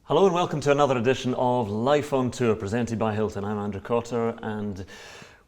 Hello and welcome to another edition of Life on Tour presented by Hilton. I'm Andrew Cotter and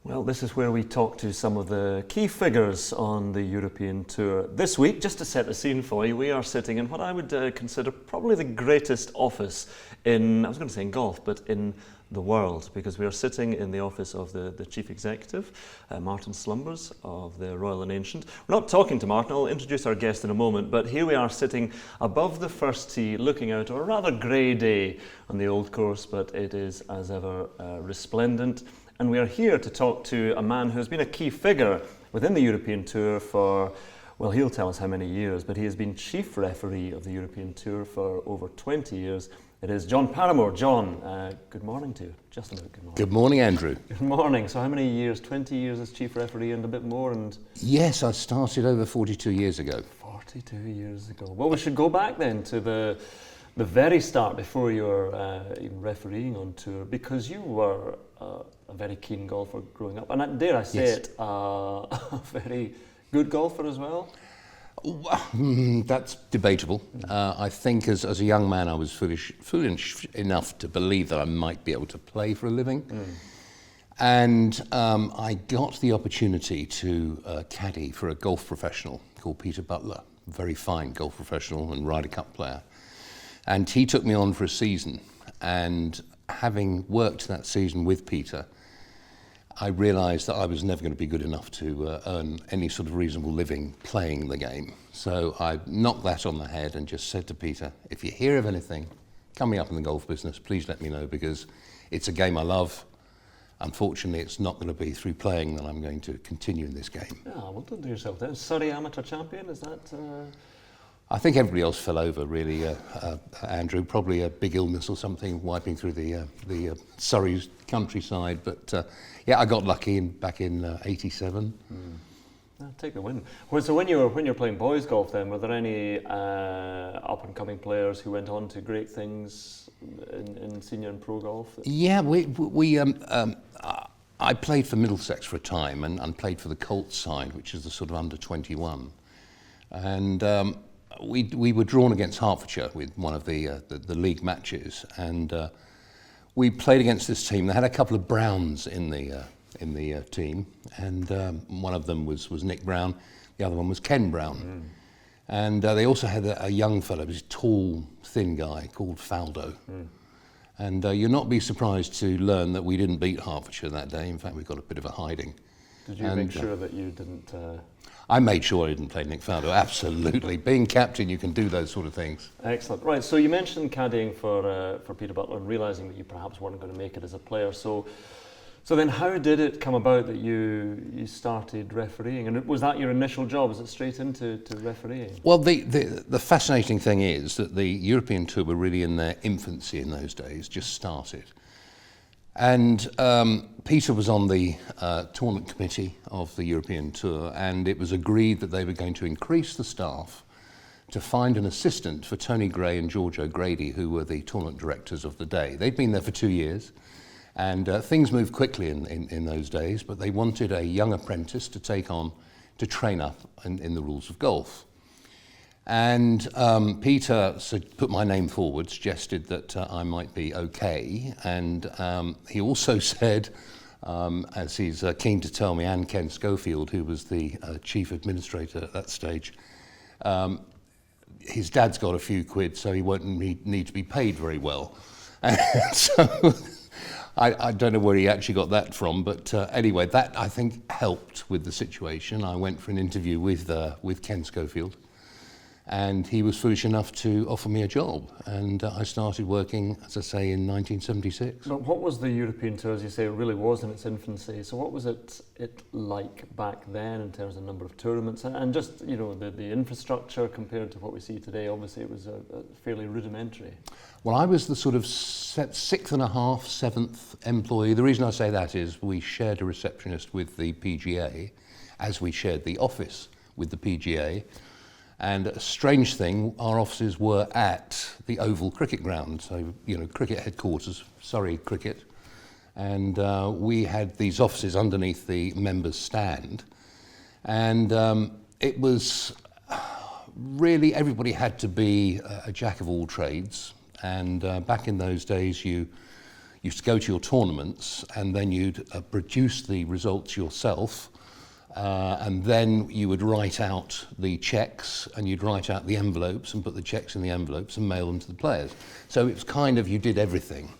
well, this is where we talk to some of the key figures on the European Tour. This week, just to set the scene for you, we are sitting in what I would consider probably the greatest office in, I was going to say in golf, but in the world, because we are sitting in the office of the Chief Executive, Martin Slumbers of the Royal and Ancient. We're not talking to Martin, I'll introduce our guest in a moment, but here we are sitting above the first tee, looking out on a rather grey day on the old course, but it is as ever resplendent. And we are here to talk to a man who's been a key figure within the European Tour for, well, he'll tell us how many years, but he has been chief referee of the European Tour for over 20 years. It is John Paramor. John, good morning to you. Just about good morning. Good morning, Andrew. Good morning. So how many years? 20 years as chief referee and a bit more? And yes, I started over 42 years ago. 42 years ago. Well, we should go back then to the very start before you were even refereeing on tour, because you were a very keen golfer growing up, and dare I say Yes. it, a very good golfer as well. That's debatable. I think as a young man I was foolish enough to believe that I might be able to play for a living. And I got the opportunity to caddy for a golf professional called Peter Butler, a very fine golf professional and Ryder Cup player. And he took me on for a season, and having worked that season with Peter, I realised that I was never going to be good enough to earn any sort of reasonable living playing the game. So I knocked that on the head and just said to Peter, if you hear of anything coming up in the golf business, please let me know, because it's a game I love. Unfortunately, it's not going to be through playing that I'm going to continue in this game. Yeah, well, don't do yourself down. Surrey amateur champion, is that? I think everybody else fell over, really, Andrew. Probably a big illness or something wiping through the Surrey countryside. But yeah, I got lucky back in '87. Take the win. Well, so when you were playing boys golf, then were there any up and coming players who went on to great things in senior and pro golf? Yeah, I played for Middlesex for a time and played for the Colts side, which is the sort of under 21, and. We were drawn against Hertfordshire with one of the league matches, and we played against this team. They had a couple of Browns in the team, and one of them was Nick Brown, the other one was Ken Brown, and they also had a young fellow, this tall, thin guy called Faldo. And you'll not be surprised to learn that we didn't beat Hertfordshire that day. In fact, we got a bit of a hiding. Did you make sure that you didn't? I made sure I didn't play Nick Faldo, absolutely. Being captain, you can do those sort of things. Excellent. Right, so you mentioned caddying for Peter Butler and realising that you perhaps weren't going to make it as a player. So then how did it come about that you started refereeing? And was that your initial job? Was it straight into refereeing? Well, the fascinating thing is that the European Tour were really in their infancy in those days, just started. And Peter was on the tournament committee of the European Tour, and it was agreed that they were going to increase the staff to find an assistant for Tony Gray and George O'Grady, who were the tournament directors of the day. They'd been there for 2 years, and things moved quickly in those days, but they wanted a young apprentice to take on, to train up in the rules of golf. And Peter put my name forward, suggested that I might be okay, and he also said, as he's keen to tell me, and Ken Schofield, who was the chief administrator at that stage, his dad's got a few quid, so he won't need to be paid very well. And so I don't know where he actually got that from, but anyway, that I think helped with the situation. I went for an interview with Ken Schofield, and he was foolish enough to offer me a job, and I started working, as I say, in 1976. But what was the European Tour, as you say, it really was in its infancy, so what was it like back then in terms of number of tournaments and just, you know, the infrastructure compared to what we see today? Obviously it was a fairly rudimentary. Well, I was the sort of sixth and a half, seventh employee. The reason I say that is we shared a receptionist with the PGA, as we shared the office with the PGA. And a strange thing, our offices were at the Oval Cricket Ground, so, you know, cricket headquarters, Surrey Cricket. And we had these offices underneath the members' stand. And it was really, everybody had to be a jack of all trades. And back in those days, you used to go to your tournaments and then you'd produce the results yourself, and then you would write out the checks and you'd write out the envelopes and put the checks in the envelopes and mail them to the players. So it was kind of, you did everything.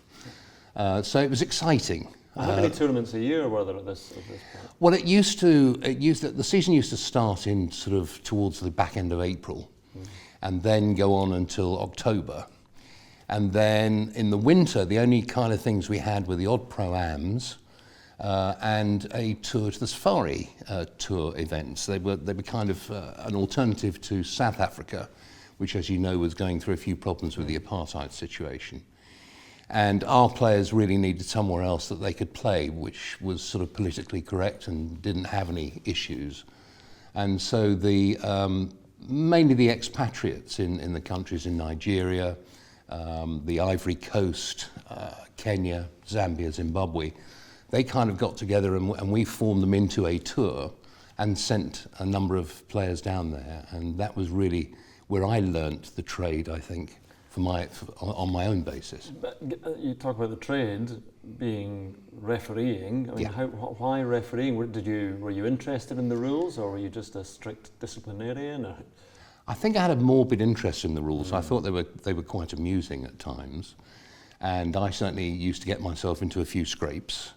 So it was exciting. How many tournaments a year were there at this point? Well, the season used to start in sort of towards the back end of April, and then go on until October. And then in the winter, the only kind of things we had were the odd pro-ams and a tour to the safari tour events. They were kind of an alternative to South Africa, which, as you know, was going through a few problems with the apartheid situation. And our players really needed somewhere else that they could play, which was sort of politically correct and didn't have any issues. And so mainly the expatriates in the countries in Nigeria, the Ivory Coast, Kenya, Zambia, Zimbabwe, they kind of got together and we formed them into a tour and sent a number of players down there. And that was really where I learnt the trade, I think, on my own basis. But you talk about the trade being refereeing. I mean, Yeah. why refereeing? Were you interested in the rules, or were you just a strict disciplinarian? Or? I think I had a morbid interest in the rules. I thought they were quite amusing at times, and I certainly used to get myself into a few scrapes,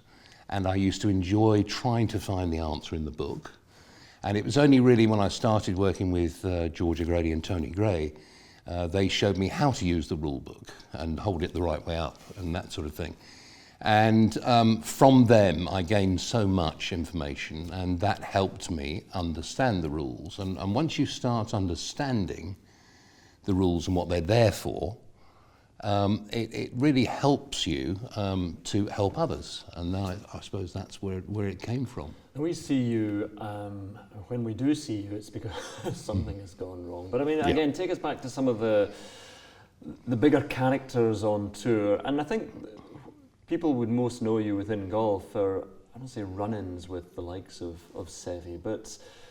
and I used to enjoy trying to find the answer in the book. And it was only really when I started working with George O'Grady and Tony Gray, they showed me how to use the rule book and hold it the right way up and that sort of thing. And from them, I gained so much information, and that helped me understand the rules. And once you start understanding the rules and what they're there for, it really helps you to help others. And I suppose that's where it came from. We see you, when we do see you, it's because something has gone wrong. But I mean, again, take us back to some of the bigger characters on tour. And I think people would most know you within golf for, I don't say run-ins with the likes of Seve, but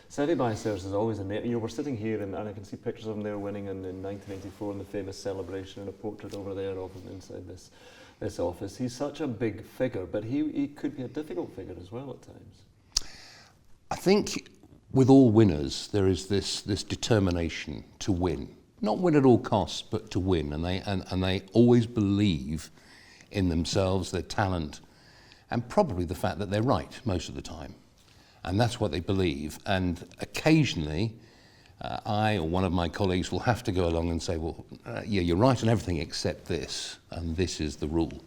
Seve Ballesteros is always a name. You know, we're sitting here and I can see pictures of him there winning in 1984 in the famous celebration, and a portrait over there of him inside this office. He's such a big figure, but he could be a difficult figure as well at times. I think with all winners, there is this determination to win. Not win at all costs, but to win. And they always believe in themselves, their talent, and probably the fact that they're right most of the time. And that's what they believe. And occasionally, I or one of my colleagues will have to go along and say, well, yeah, you're right on everything except this, and this is the rule.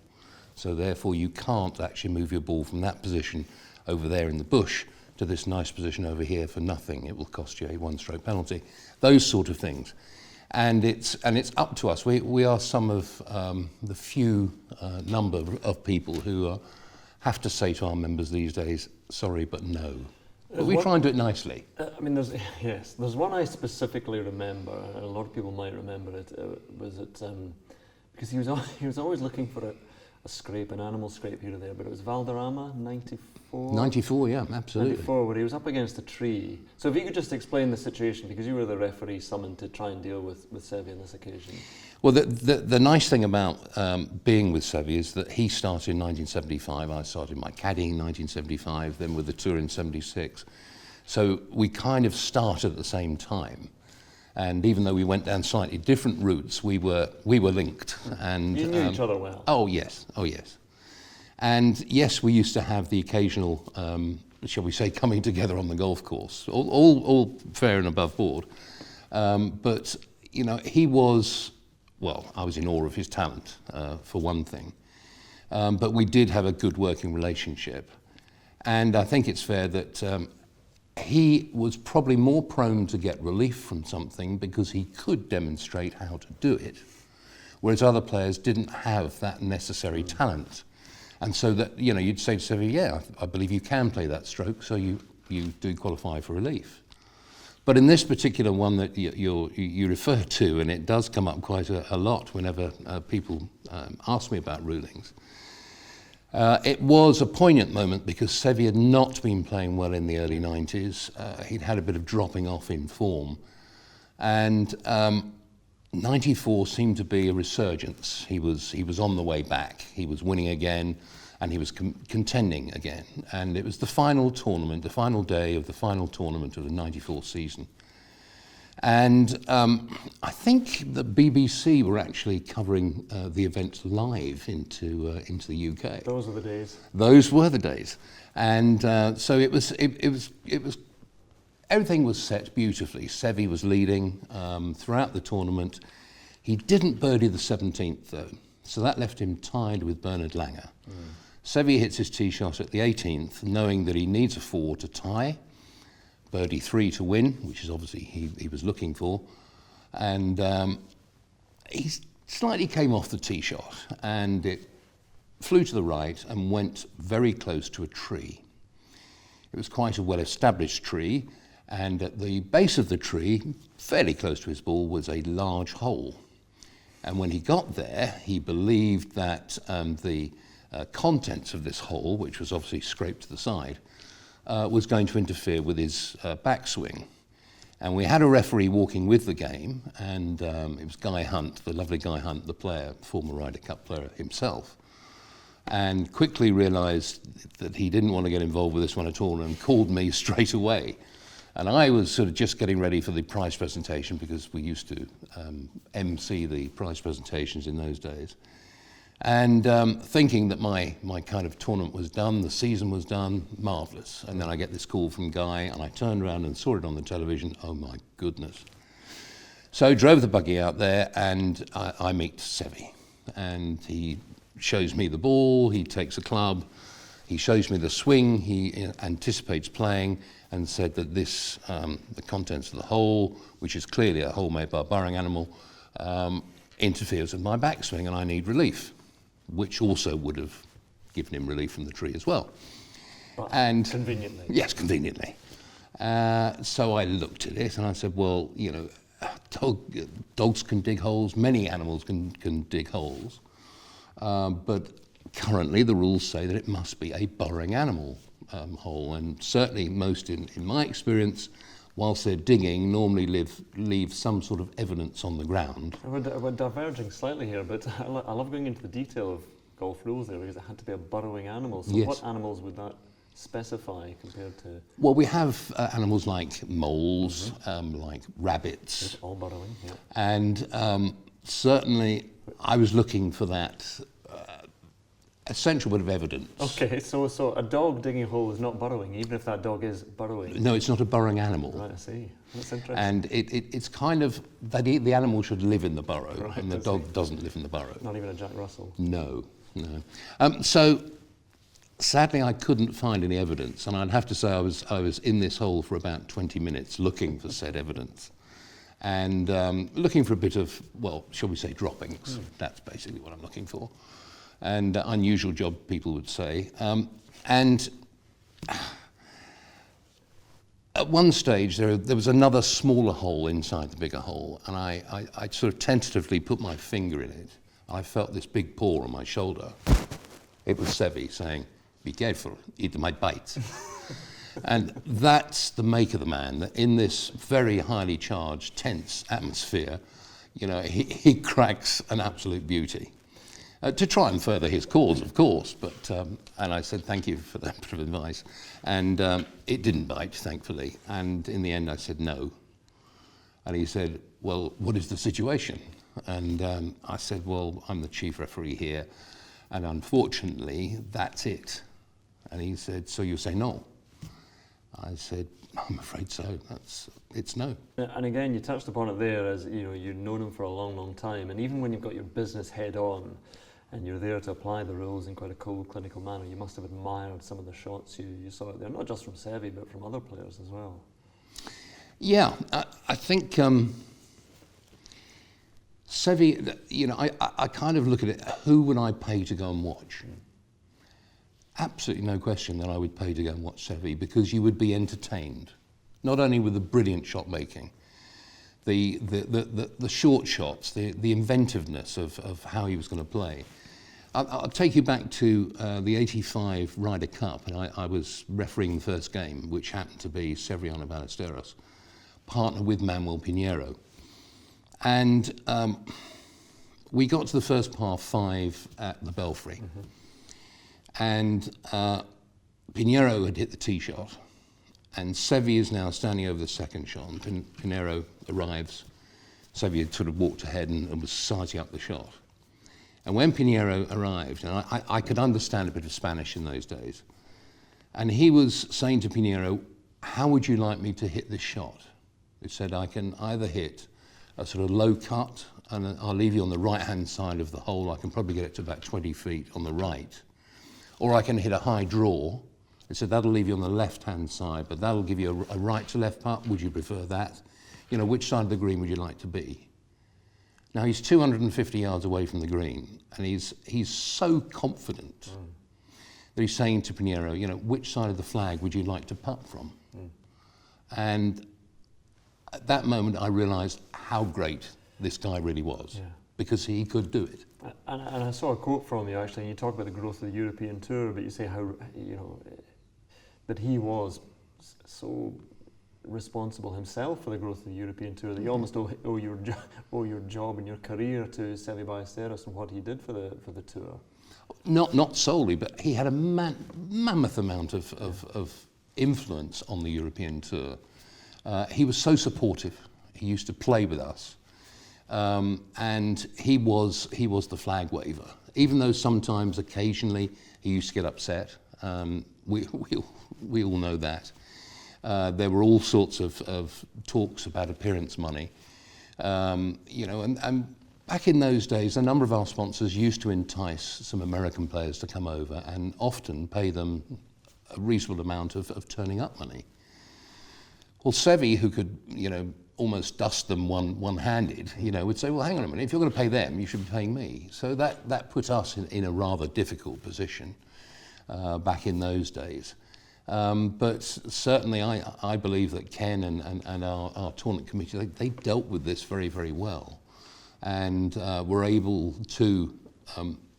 So therefore, you can't actually move your ball from that position over there in the bush to this nice position over here for nothing. It will cost you a one-stroke penalty. Those sort of things. And it's up to us. We are some of the few number of people who have to say to our members these days, sorry, but no. But we try and do it nicely. I mean, there's one I specifically remember, and a lot of people might remember it. Because he was always looking for a scrape, an animal scrape here or there, but it was Valderrama, 94? 94, yeah, absolutely. 94, where he was up against a tree. So if you could just explain the situation, because you were the referee summoned to try and deal with Seve on this occasion. Well, the nice thing about being with Seve is that he started in 1975, I started my caddying in 1975, then with the tour in 76. So we kind of started at the same time. And even though we went down slightly different routes, we were linked. And you knew each other well. Oh yes. And yes, we used to have the occasional, shall we say, coming together on the golf course, all fair and above board. But you know, he was, well, I was in awe of his talent for one thing. But we did have a good working relationship, and I think it's fair that. He was probably more prone to get relief from something because he could demonstrate how to do it, whereas other players didn't have that necessary talent. And so that, you know, you'd say to Seve, yeah, I believe you can play that stroke, so you do qualify for relief. But in this particular one that you refer to, and it does come up quite a lot whenever people ask me about rulings, it was a poignant moment because Seve had not been playing well in the early 90s. He'd had a bit of dropping off in form. And '94 seemed to be a resurgence. He was on the way back. He was winning again, and he was contending again. And it was the final tournament, the final day of the final tournament of the '94 season. And I think the BBC were actually covering the event live into the UK. Those were the days. Those were the days, and so it was. Everything was set beautifully. Sevi was leading throughout the tournament. He didn't birdie the 17th though, so that left him tied with Bernard Langer. Sevi hits his tee shot at the 18th, knowing that he needs a 4 to tie, birdie 3 to win, which is obviously he was looking for, and he slightly came off the tee shot, and it flew to the right and went very close to a tree. It was quite a well-established tree, and at the base of the tree, fairly close to his ball, was a large hole. And when he got there, he believed that the contents of this hole, which was obviously scraped to the side, was going to interfere with his backswing. And we had a referee walking with the game, and it was Guy Hunt, the lovely Guy Hunt, the player, former Ryder Cup player himself, and quickly realised that he didn't want to get involved with this one at all and called me straight away. And I was sort of just getting ready for the prize presentation, because we used to MC the prize presentations in those days. And thinking that my kind of tournament was done, the season was done, marvellous. And then I get this call from Guy, and I turned around and saw it on the television. Oh my goodness. So drove the buggy out there, and I meet Sevi. And he shows me the ball, he takes a club, he shows me the swing, he anticipates playing, and said that this, the contents of the hole, which is clearly a hole made by a burrowing animal, interferes with my backswing, and I need relief, which also would have given him relief from the tree as well. But and conveniently. Yes, conveniently. So I looked at it and I said, well, you know, dogs can dig holes, many animals can dig holes, but currently the rules say that it must be a burrowing animal hole, and certainly most in my experience, whilst they're digging, normally leave some sort of evidence on the ground. We're diverging slightly here, but I love going into the detail of golf rules there, because it had to be a burrowing animal. So yes. What animals would that specify compared to? Well, we have animals like moles, like rabbits. It's all burrowing, yeah. And certainly I was looking for that essential bit of evidence. Okay, so a dog digging a hole is not burrowing, even if that dog is burrowing? No, it's not a burrowing animal. Right, I see. That's interesting. And it's kind of, the animal should live in the burrow, right, and the dog doesn't live in the burrow. Not even a Jack Russell? No. So sadly I couldn't find any evidence, and I'd have to say I was in this hole for about 20 minutes looking for said evidence. And looking for a bit of, well, shall we say droppings. That's basically what I'm looking for. And unusual job, people would say. And at one stage, there was another smaller hole inside the bigger hole, and I sort of tentatively put my finger in it. I felt this big paw on my shoulder. It was Sevi saying, "Be careful, it might bite." And that's the make of the man, that in this very highly charged, tense atmosphere, you know, he cracks an absolute beauty. To try and further his cause, of course, but and I said thank you for that bit of advice, and it didn't bite, thankfully, and in the end I said no, and he said, well, what is the situation? And I said, well, I'm the chief referee here, and unfortunately that's it. And he said, so you say no? I said, I'm afraid so. It's no. And again, you touched upon it there, as you know, you've known him for a long, long time, and even when you've got your business head on, and you're there to apply the rules in quite a cold, clinical manner, you must have admired some of the shots you saw out there, not just from Sevi, but from other players as well. Yeah, I think Sevi, you know, I kind of look at it, who would I pay to go and watch? Absolutely no question that I would pay to go and watch Sevi, because you would be entertained, not only with the brilliant shot making, the short shots, the inventiveness of how he was going to play. I'll take you back to the '85 Ryder Cup, and I was refereeing the first game, which happened to be Seve Ballesteros, partner with Manuel Pinheiro. And we got to the first par 5 at the Belfry, and Pinheiro had hit the tee shot, and Sevi is now standing over the second shot, and Pinheiro arrives. Sevi had sort of walked ahead and was sizing up the shot. And when Pinheiro arrived, and I could understand a bit of Spanish in those days, and he was saying to Pinheiro, how would you like me to hit this shot? He said, I can either hit a sort of low cut, and I'll leave you on the right-hand side of the hole. I can probably get it to about 20 feet on the right. Or I can hit a high draw. He said, that'll leave you on the left-hand side, but that'll give you a right-to-left putt. Would you prefer that? You know, which side of the green would you like to be? Now, he's 250 yards away from the green, and he's so confident that he's saying to Pinheiro, you know, which side of the flag would you like to putt from? And at that moment, I realised how great this guy really was, because he could do it. And I saw a quote from you, actually, and you talk about the growth of the European Tour, but you say how, you know, that he was so responsible himself for the growth of the European Tour that you almost owe your job and your career to Seve Ballesteros and what he did for the tour. Not solely, but he had a mammoth amount of influence on the European Tour. He was so supportive. He used to play with us, and he was the flag waver. Even though sometimes, occasionally, he used to get upset. We all know that. There were all sorts of talks about appearance money, you know, and back in those days, a number of our sponsors used to entice some American players to come over and often pay them a reasonable amount of turning up money. Well, Sevi, who could, you know, almost dust them one-handed, you know, would say, well, hang on a minute, if you're going to pay them, you should be paying me. So that put us in a rather difficult position back in those days. But certainly I believe that Ken and our tournament committee, they dealt with this very, very well, and were able to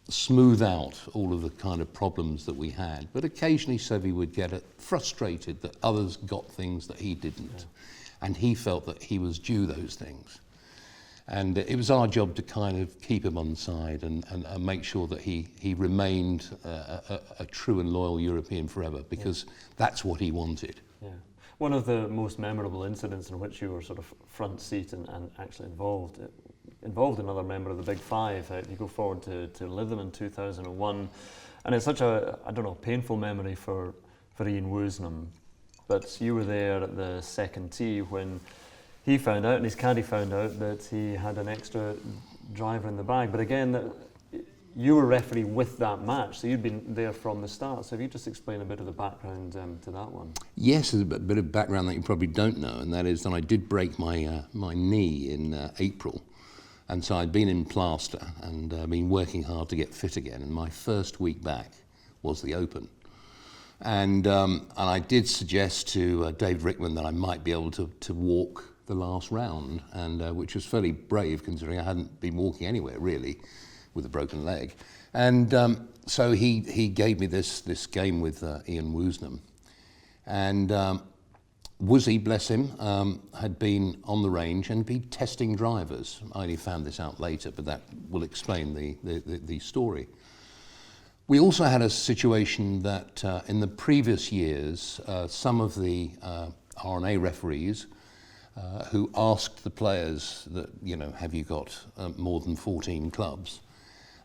smooth out all of the kind of problems that we had. But occasionally Sevi would get frustrated that others got things that he didn't, and he felt that he was due those things. And it was our job to kind of keep him on side and make sure that he remained a true and loyal European forever, because that's what he wanted. Yeah. One of the most memorable incidents in which you were sort of front seat and actually involved another member of the Big Five. You go forward to Lytham in 2001, and it's such a, I don't know, painful memory for Ian Woosnam. But you were there at the second tee when he found out, and his caddy found out, that he had an extra driver in the bag. But again, you were referee with that match, so you'd been there from the start. So if you just explain a bit of the background to that one. Yes, there's a bit of background that you probably don't know, and that is that I did break my knee in April. And so I'd been in plaster and been working hard to get fit again. And my first week back was the Open. And I did suggest to Dave Rickman that I might be able to walk the last round, and which was fairly brave considering I hadn't been walking anywhere really with a broken leg. And so he gave me this game with Ian Woosnam. And Woozy, bless him, had been on the range and been testing drivers. I only found this out later, but that will explain the story. We also had a situation that in the previous years, some of the R&A referees who asked the players that, you know, have you got more than 14 clubs?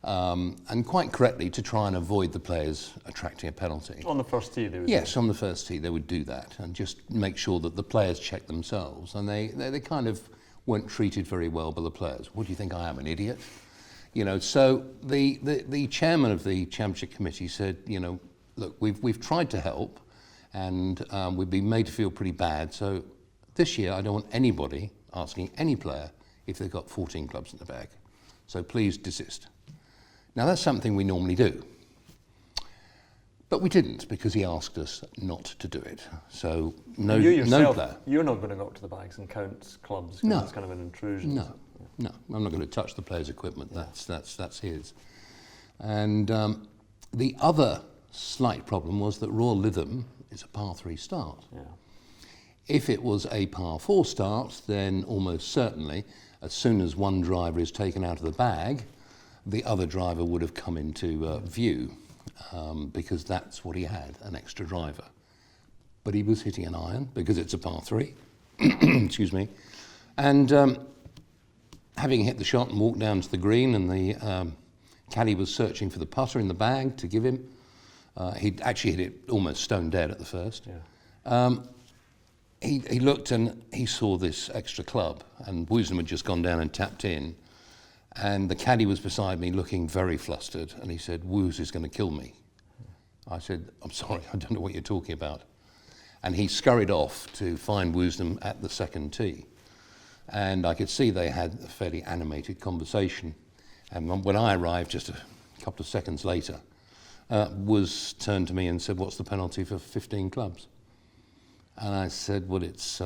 And quite correctly, to try and avoid the players attracting a penalty. On the first tee they would Yes, on the first tee they would do that and just make sure that the players check themselves. And they kind of weren't treated very well by the players. What do you think, I am, an idiot? You know, so the chairman of the championship committee said, you know, look, we've tried to help, and we've been made to feel pretty bad. So this year I don't want anybody asking any player if they've got 14 clubs in the bag. So please desist. Now that's something we normally do, but we didn't because he asked us not to do it. So no player. You're not going to go up to the bags and count clubs. No, it's kind of an intrusion. No, I'm not going to touch the player's equipment. That's his. And the other slight problem was that Royal Lytham is a par 3 start. Yeah. If it was a par 4 start, then almost certainly as soon as one driver is taken out of the bag, the other driver would have come into view, because that's what he had, an extra driver. But he was hitting an iron because it's a par 3, excuse me, and having hit the shot and walked down to the green, and the caddy was searching for the putter in the bag to give him. He'd actually hit it almost stone dead at the first. Yeah. He looked and he saw this extra club, and Woosnam had just gone down and tapped in, and the caddy was beside me looking very flustered, and he said, "Woos is going to kill me." I said, "I'm sorry, I don't know what you're talking about." And he scurried off to find Woosnam at the second tee. And I could see they had a fairly animated conversation. And when I arrived just a couple of seconds later, Woos turned to me and said, "What's the penalty for 15 clubs?" And I said, "Well, it's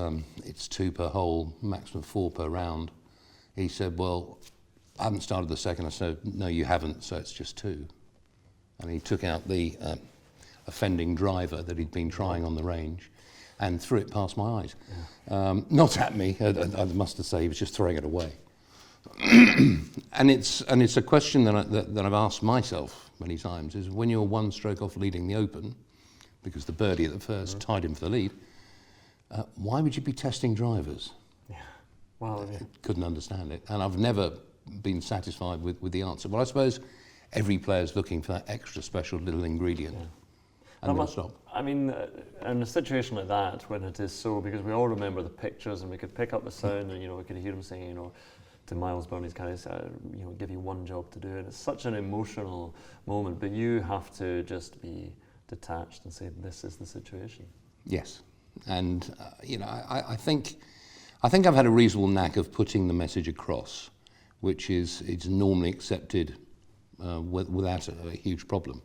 2 per hole, maximum 4 per round." He said, "Well, I haven't started the second." I said, "No, you haven't, so it's just 2. And he took out the offending driver that he'd been trying on the range and threw it past my eyes. Yeah. Not at me, I must say, he was just throwing it away. And it's a question that I've asked myself many times, is when you're 1 stroke off leading the Open, because the birdie at the first tied him for the lead, why would you be testing drivers? Yeah. Well, yeah. Couldn't understand it, and I've never been satisfied with the answer. Well, I suppose every player's looking for that extra special little ingredient. Yeah. And they'll stop. I mean, in a situation like that, when it is so, because we all remember the pictures and we could pick up the sound and, we could hear him saying, to Miles Burney's guys, give you one job to do. And it's such an emotional moment, but you have to just be detached and say, this is the situation. Yes. And, I think I've had a reasonable knack of putting the message across, which is it's normally accepted without a huge problem.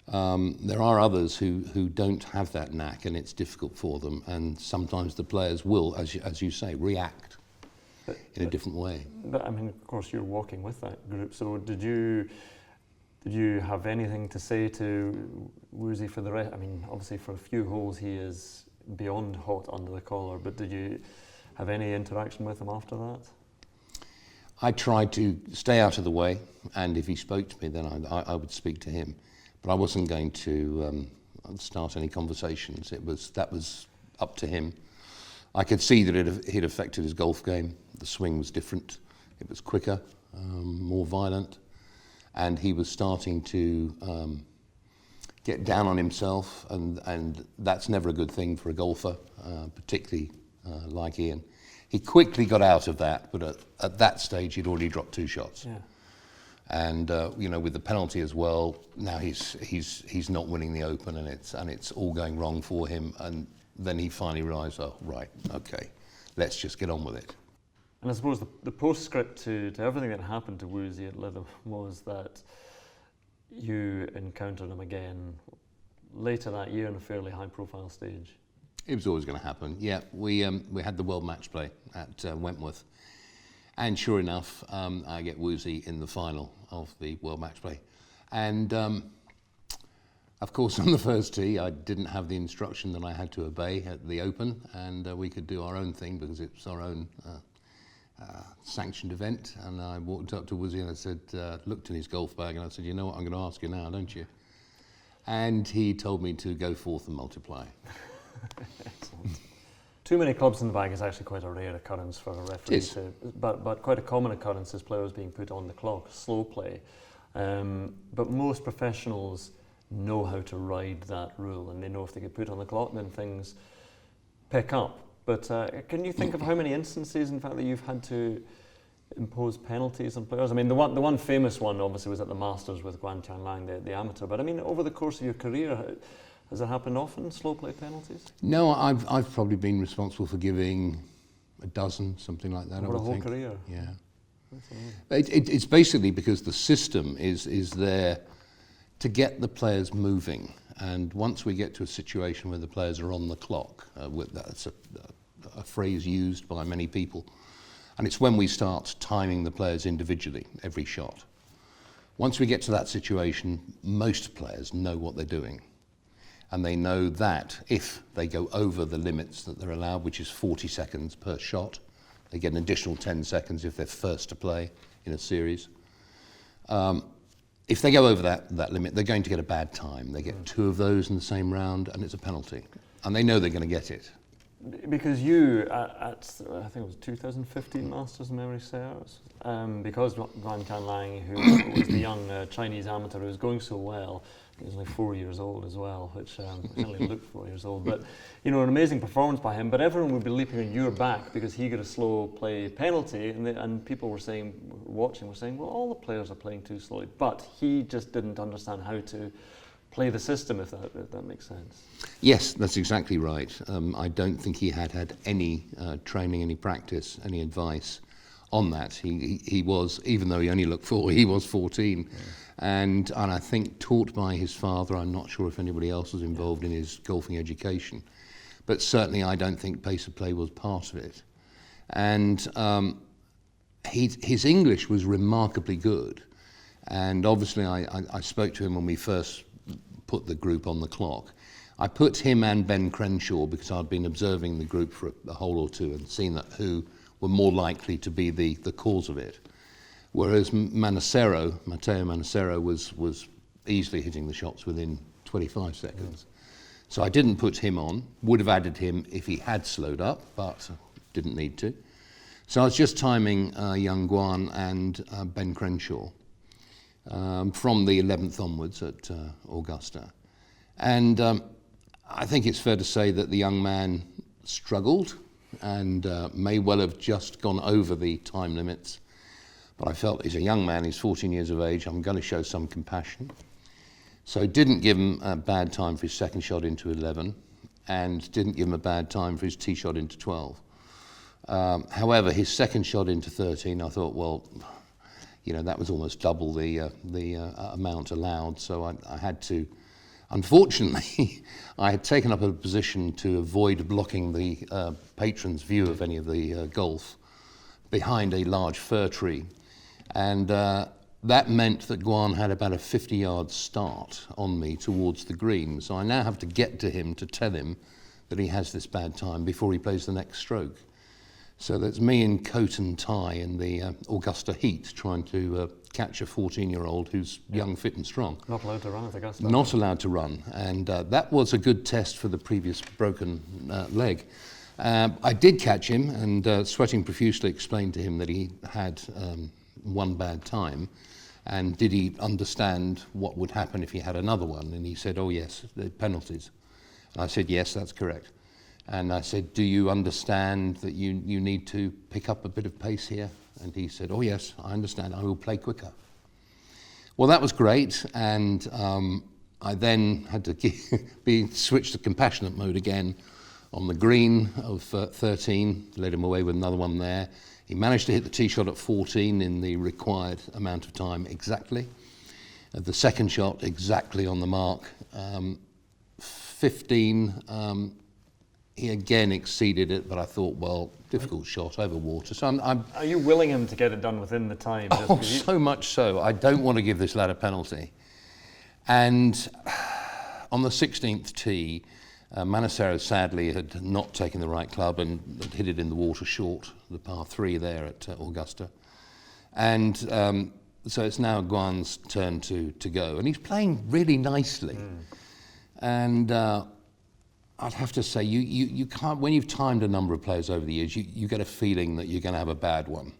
There are others who don't have that knack, and it's difficult for them, and sometimes the players will, as you say, react in a different way. But I mean, of course, you're walking with that group. So did you have anything to say to Woozy for the rest? I mean, obviously for a few holes he is beyond hot under the collar, but did you have any interaction with him after that? I tried to stay out of the way, and if he spoke to me, then I would speak to him. But I wasn't going to start any conversations. That was up to him. I could see that it had affected his golf game. The swing was different. It was quicker, more violent, and he was starting to get down on himself, and that's never a good thing for a golfer, particularly like Ian. He quickly got out of that, but at that stage he'd already dropped 2 shots. Yeah. And with the penalty as well, now he's not winning the Open, and it's all going wrong for him. And then he finally realised, oh right, okay, let's just get on with it. And I suppose the postscript to everything that happened to Woozy at Lytham was that you encountered him again later that year in a fairly high-profile stage. It was always going to happen. Yeah, we had the World Match Play at Wentworth. And sure enough, I get Woozy in the final of the World Match Play. And of course, on the first tee, I didn't have the instruction that I had to obey at the Open, and we could do our own thing because it's our own sanctioned event. And I walked up to Woozy and I said, looked in his golf bag, and I said, "You know what, I'm going to ask you now, don't you?" And he told me to go forth and multiply. Excellent. Too many clubs in the bag is actually quite a rare occurrence for a referee but quite a common occurrence is players being put on the clock, slow play. But most professionals know how to ride that rule, and they know if they get put on the clock, then things pick up. But can you think of how many instances, in fact, that you've had to impose penalties on players? I mean, the one famous one obviously was at the Masters with Guan Tianlang, the amateur. But I mean, over the course of your career, has it happened often, slow play penalties? No, I've probably been responsible for giving a dozen, something like that. Over a whole career? Yeah. It's basically because the system is there to get the players moving. And once we get to a situation where the players are on the clock, that's a phrase used by many people, and it's when we start timing the players individually, every shot. Once we get to that situation, most players know what they're doing. And they know that if they go over the limits that they're allowed, which is 40 seconds per shot, They get an additional 10 seconds if they're first to play in a series. If they go over that limit, they're going to get a bad time. They get 2 of those in the same round, and it's a penalty. And they know they're going to get it. Because you, at I think it was 2015 Masters, memory serves, because Guan Canlang, who was the young Chinese amateur who was going so well, he was only 4 years old as well, which certainly looked 4 years old. But, you know, an amazing performance by him. But everyone would be leaping on your back because he got a slow play penalty, and people were saying, watching, were saying, well, all the players are playing too slowly. But he just didn't understand how to play the system, if that makes sense. Yes, that's exactly right. I don't think he had any training, any practice, any advice on that. He was, even though he only looked 4, he was 14. Yeah. And I think taught by his father. I'm not sure if anybody else was involved in his golfing education, but certainly I don't think pace of play was part of it. And his English was remarkably good. And obviously I spoke to him when we first put the group on the clock. I put him and Ben Crenshaw because I'd been observing the group for a hole or two and seen that who were more likely to be the cause of it. Whereas Matteo Manacero was easily hitting the shots within 25 seconds. So I didn't put him on, would have added him if he had slowed up, but didn't need to. So I was just timing young Guan and Ben Crenshaw from the 11th onwards at Augusta. And I think it's fair to say that the young man struggled and may well have just gone over the time limits. But I felt he's a young man, he's 14 years of age, I'm going to show some compassion. So didn't give him a bad time for his second shot into 11 and didn't give him a bad time for his tee shot into 12. However, his second shot into 13, I thought, well, you know, that was almost double the amount allowed, so I had to. Unfortunately, I had taken up a position to avoid blocking the patron's view of any of the golf behind a large fir tree. And that meant that Guan had about a 50-yard start on me towards the green. So I now have to get to him to tell him that he has this bad time before he plays the next stroke. So that's me in coat and tie in the Augusta heat trying to catch a 14-year-old who's young, fit and strong. Not allowed to run at Augusta. Not allowed to run. And that was a good test for the previous broken leg. I did catch him and sweating profusely explained to him that he had one bad time and did he understand what would happen if he had another one, and he said, oh yes, the penalties. And I said, yes, that's correct. And I said, do you understand that you need to pick up a bit of pace here? And he said, oh yes, I understand, I will play quicker. Well, that was great, and I then had to be switched to compassionate mode again on the green of 13, led him away with another one there. He managed to hit the tee shot at 14 in the required amount of time exactly. The second shot exactly on the mark. 15, he again exceeded it, but I thought, well, difficult shot over water. So Are you willing him to get it done within the time? Oh, so much so. I don't want to give this lad a penalty. And on the 16th tee, Manacero sadly had not taken the right club and had hit it in the water short, the par 3 there at Augusta. And so it's now Guan's turn to go. And he's playing really nicely. And I'd have to say, you can't, when you've timed a number of players over the years, you get a feeling that you're going to have a bad one.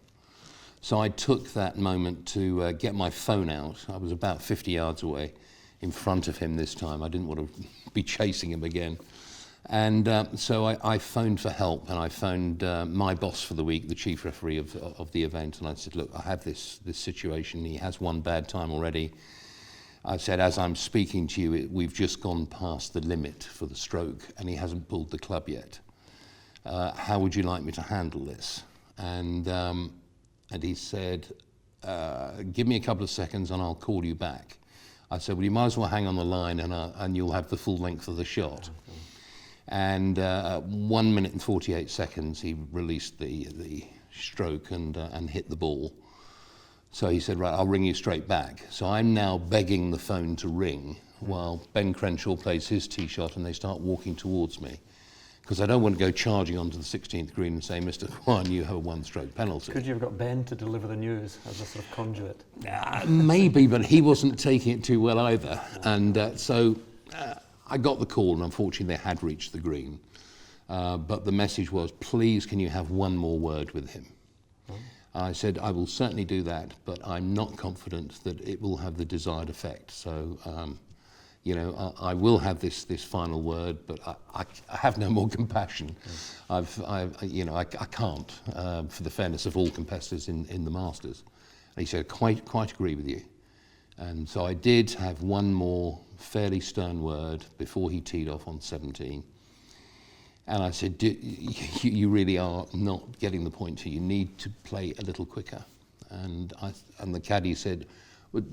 So I took that moment to get my phone out. I was about 50 yards away in front of him this time. I didn't want to be chasing him again. And so I phoned for help, and I phoned my boss for the week, the chief referee of the event, and I said, look, I have this situation. He has one bad time already. I said, as I'm speaking to you, we've just gone past the limit for the stroke, and he hasn't pulled the club yet. How would you like me to handle this? And he said, give me a couple of seconds and I'll call you back. I said, well, you might as well hang on the line and you'll have the full length of the shot. And 1 minute and 48 seconds, he released the stroke and hit the ball. So he said, right, I'll ring you straight back. So I'm now begging the phone to ring while Ben Crenshaw plays his tee shot and they start walking towards me. because I don't want to go charging onto the 16th green and say, Mr. Kwan, you have a one-stroke penalty. Could you have got Ben to deliver the news as a sort of conduit? Maybe, but he wasn't taking it too well either. And so I got the call, and unfortunately they had reached the green. But the message was, please, can you have one more word with him? I said, I will certainly do that, but I'm not confident that it will have the desired effect. So, I will have this final word, but I have no more compassion. I can't, for the fairness of all competitors in the Masters. And he said, quite agree with you. And so I did have one more fairly stern word before he teed off on 17. And I said, you really are not getting the point here. You need to play a little quicker. And the caddy said, well,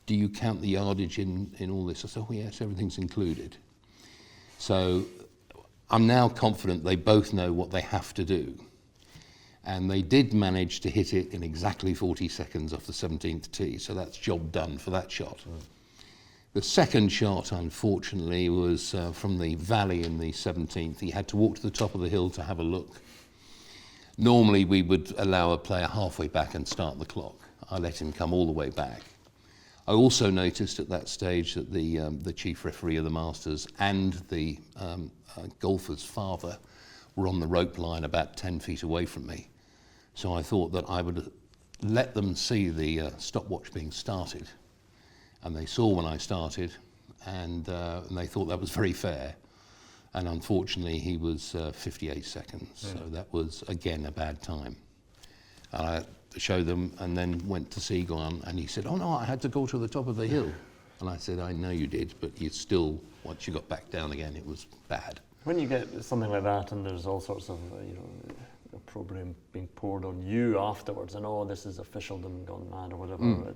do you count the yardage in all this? I said, oh yes, everything's included. So I'm now confident they both know what they have to do. And they did manage to hit it in exactly 40 seconds off the 17th tee, so that's job done for that shot. The second shot, unfortunately, was from the valley in the 17th. He had to walk to the top of the hill to have a look. Normally we would allow a player halfway back and start the clock. I let him come all the way back. I also noticed at that stage that the chief referee of the Masters and the golfer's father were on the rope line about 10 feet away from me. So I thought that I would let them see the stopwatch being started. And they saw when I started, and they thought that was very fair. And unfortunately, he was 58 seconds. So that was, again, a bad time. And I showed them and then went to see Guan, and he said, oh no, I had to go to the top of the hill. And I said, I know you did, but you still, once you got back down again, it was bad. When you get something like that and there's all sorts of, opprobrium being poured on you afterwards, and this is officialdom gone mad or whatever,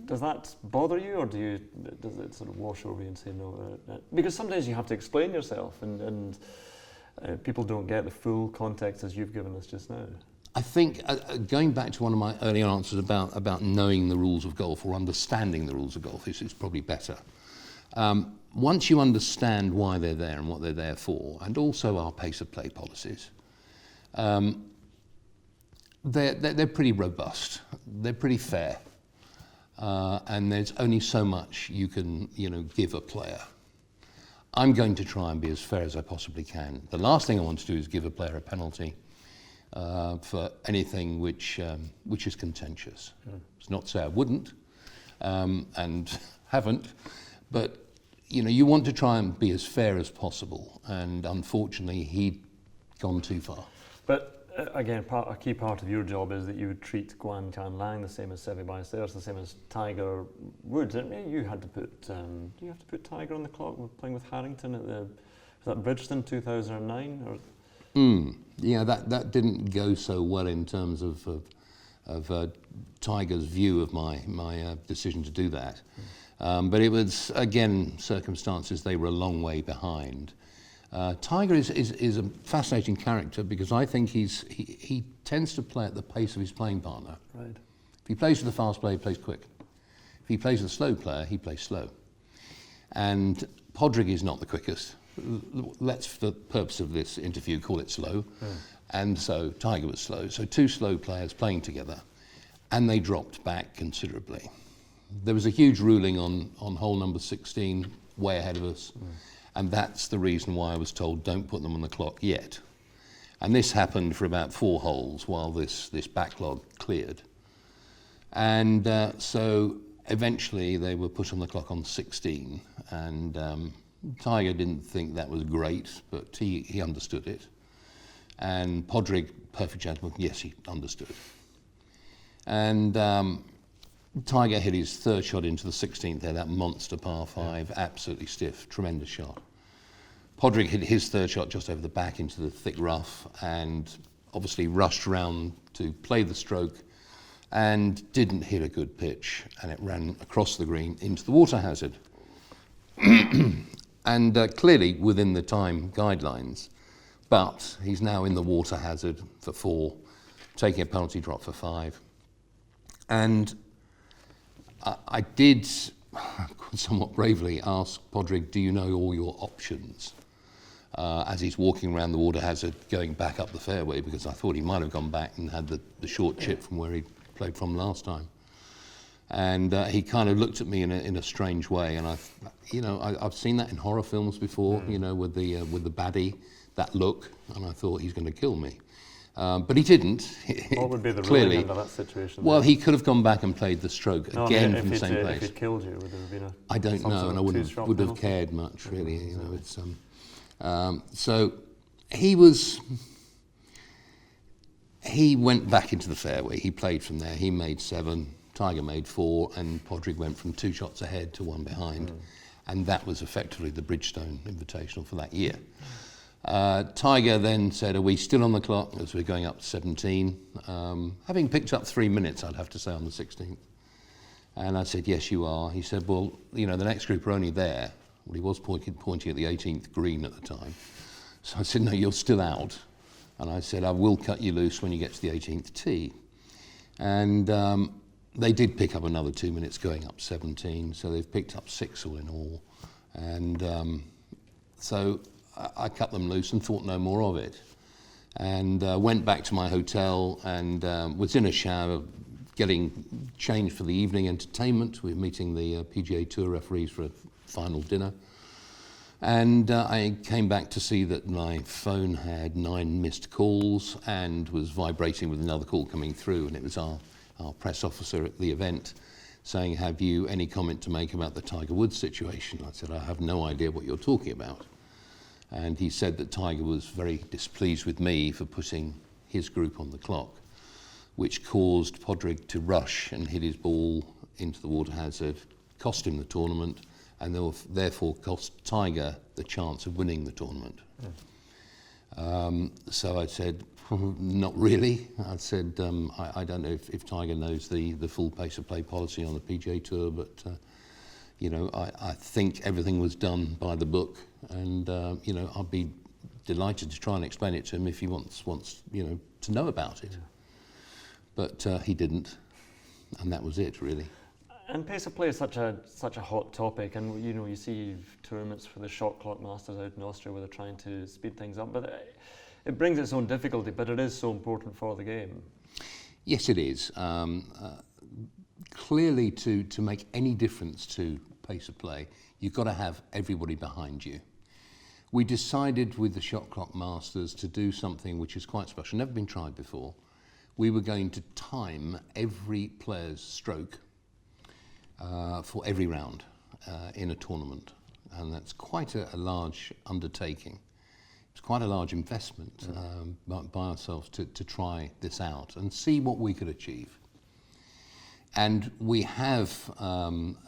does that bother you, or does it sort of wash over you and say no? Because sometimes you have to explain yourself, and people don't get the full context as you've given us just now. I think, going back to one of my earlier answers about knowing the rules of golf or understanding the rules of golf, is probably better. Once you understand why they're there and what they're there for, and also our pace of play policies, they're pretty robust. They're pretty fair, and there's only so much you can give a player. I'm going to try and be as fair as I possibly can. The last thing I want to do is give a player a penalty for anything which is contentious. It's not to say I wouldn't, and haven't, but you want to try and be as fair as possible, and unfortunately he'd gone too far. But again, a key part of your job is that you would treat Guan Tianlang the same as Seve Ballesteros, the same as Tiger Woods. You had to put, do you have to put Tiger on the clock playing with Harrington at was that Bridgestone 2009? Or? Yeah, that didn't go so well in terms of Tiger's view of my decision to do that. But it was, again, circumstances, they were a long way behind. Tiger is a fascinating character because I think he tends to play at the pace of his playing partner. Right. If he plays with a fast player, he plays quick. If he plays with a slow player, he plays slow. And Podrick is not the quickest. Let's, for the purpose of this interview, call it slow. And so Tiger was slow. So two slow players playing together, and they dropped back considerably. There was a huge ruling on hole number 16, way ahead of us. And that's the reason why I was told, don't put them on the clock yet. And this happened for about 4 holes while this backlog cleared. And so eventually they were put on the clock on 16. And Tiger didn't think that was great, but he understood it. And Podrick, perfect gentleman, yes, he understood. And Tiger hit his third shot into the 16th there, that monster par 5, absolutely stiff, tremendous shot. Podrick hit his third shot just over the back into the thick rough and obviously rushed round to play the stroke and didn't hit a good pitch, and it ran across the green into the water hazard. And clearly within the time guidelines, but he's now in the water hazard for 4, taking a penalty drop for 5. And I did, somewhat bravely, ask Podrick, do you know all your options? as he's walking around the water hazard going back up the fairway, because I thought he might have gone back and had the short chip from where he played from last time. And he kind of looked at me in a strange way, and I've seen that in horror films before, with the baddie, that look, and I thought he's going to kill me. But he didn't. What would be the clearly ruling under that situation? Well, he could have gone back and played the stroke again from the same place. If he'd killed you, would there have been a... I don't know, and I would have cared much, really. It's so he went back into the fairway. He played from there. He made 7. Tiger made 4, and Podrick went from 2 shots ahead to 1 behind, and that was effectively the Bridgestone Invitational for that year. Tiger then said, "Are we still on the clock?" As we're going up to 17, having picked up 3 minutes, I'd have to say, on the 16th. And I said, "Yes, you are." He said, "Well, the next group are only there." Well, he was pointing at the 18th green at the time. So I said, "No, you're still out." And I said, "I will cut you loose when you get to the 18th tee." And they did pick up another 2 minutes going up 17, so they've picked up 6 all in all. And so I cut them loose and thought no more of it. And went back to my hotel and was in a shower, getting changed for the evening entertainment. We were meeting the PGA Tour referees for a final dinner. And I came back to see that my phone had 9 missed calls and was vibrating with another call coming through, and it was our press officer at the event saying, "Have you any comment to make about the Tiger Woods situation?" I said, "I have no idea what you're talking about." And he said that Tiger was very displeased with me for putting his group on the clock, which caused Podrick to rush and hit his ball into the water hazard, cost him the tournament, and therefore cost Tiger the chance of winning the tournament. So I said, "Not really." I said, I don't know if Tiger knows the full pace of play policy on the PGA Tour, but I think everything was done by the book, and I'd be delighted to try and explain it to him if he wants to know about it. But he didn't, and that was it, really. And pace of play is such a hot topic, and you see tournaments for the Shot Clock Masters out in Austria where they're trying to speed things up, but it brings its own difficulty, but it is so important for the game. Yes, it is. Clearly, to make any difference to pace of play, you've got to have everybody behind you. We decided with the Shot Clock Masters to do something which is quite special, never been tried before. We were going to time every player's stroke for every round in a tournament, and that's quite a large undertaking. It's quite a large investment by ourselves to try this out and see what we could achieve. And we have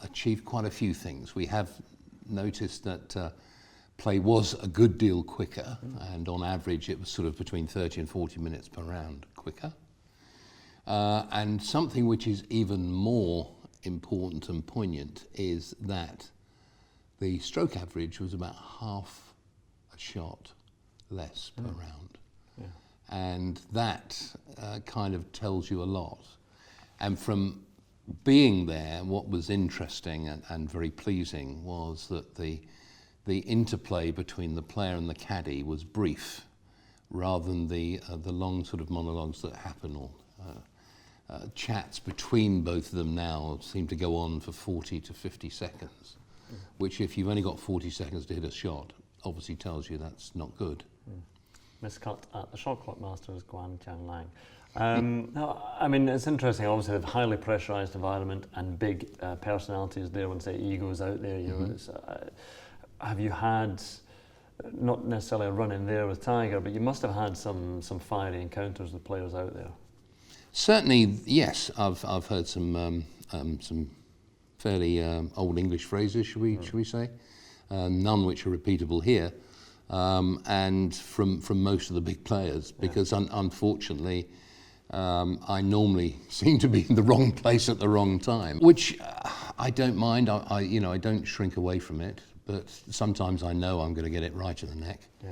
achieved quite a few things. We have noticed that play was a good deal quicker, and on average it was sort of between 30 and 40 minutes per round quicker. And something which is even more important and poignant is that the stroke average was about half a shot less per round. Yeah. And that kind of tells you a lot. And from being there, what was interesting and very pleasing was that the interplay between the player and the caddy was brief, rather than the long sort of monologues that happen, or chats between both of them now seem to go on for 40 to 50 seconds, which if you've only got 40 seconds to hit a shot, obviously tells you that's not good. Miscut at the Shot Clock Masters, Guan Jiang Lang. Now, I mean, it's interesting, obviously, the highly pressurised environment and big personalities there, when say egos out there, have you had, not necessarily a run in there with Tiger, but you must have had some fiery encounters with players out there? Certainly, yes. I've heard some fairly old English phrases, should we say, none which are repeatable here, and from most of the big players, because unfortunately, I normally seem to be in the wrong place at the wrong time, which I don't mind. I don't shrink away from it, but sometimes I know I'm going to get it right in the neck. Yeah.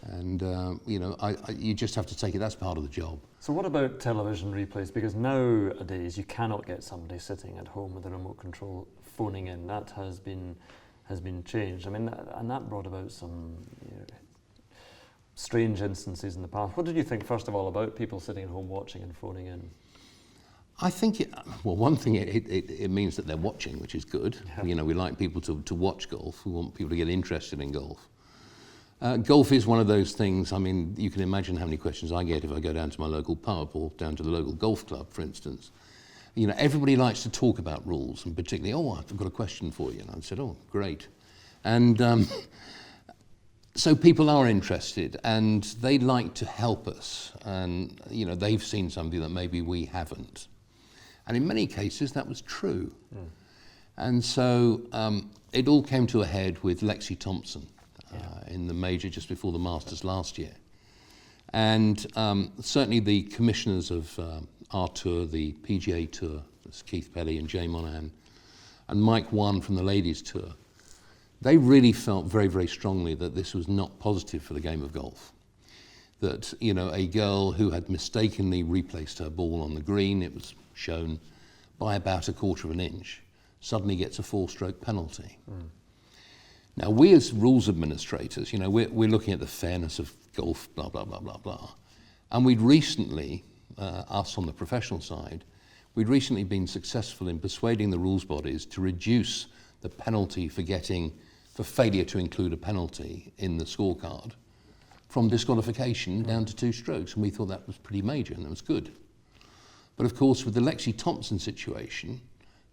And you just have to take it. That's part of the job. So what about television replays? Because nowadays you cannot get somebody sitting at home with a remote control phoning in. That has been changed. I mean, and that brought about some strange instances in the past. What did you think, first of all, about people sitting at home watching and phoning in? I think, one thing, it means that they're watching, which is good. Yeah. You know, we like people to watch golf. We want people to get interested in golf. Golf is one of those things, I mean, you can imagine how many questions I get if I go down to my local pub or down to the local golf club, for instance. You know, everybody likes to talk about rules, and particularly, oh, I've got a question for you. And I said, oh, great. And so people are interested, and they like to help us. And, you know, they've seen something that maybe we haven't. And in many cases, that was true. Mm. And so it all came to a head with Lexi Thompson in the major just before the Masters last year. And certainly the commissioners of our tour, the PGA Tour, that's Keith Pelly and Jay Monahan, and Mike Wan from the Ladies Tour, they really felt very, very strongly that this was not positive for the game of golf. That, you know, a girl who had mistakenly replaced her ball on the green, it was shown, by about 1/4 of an inch, suddenly gets a 4-stroke penalty. Mm. Now, we as rules administrators, you know, we're looking at the fairness of golf, blah, blah, blah, blah, blah. And we'd recently, us on the professional side, we'd recently been successful in persuading the rules bodies to reduce the penalty for failure to include a penalty in the scorecard from disqualification down to 2 strokes. And we thought that was pretty major and that was good. But of course, with the Lexi Thompson situation,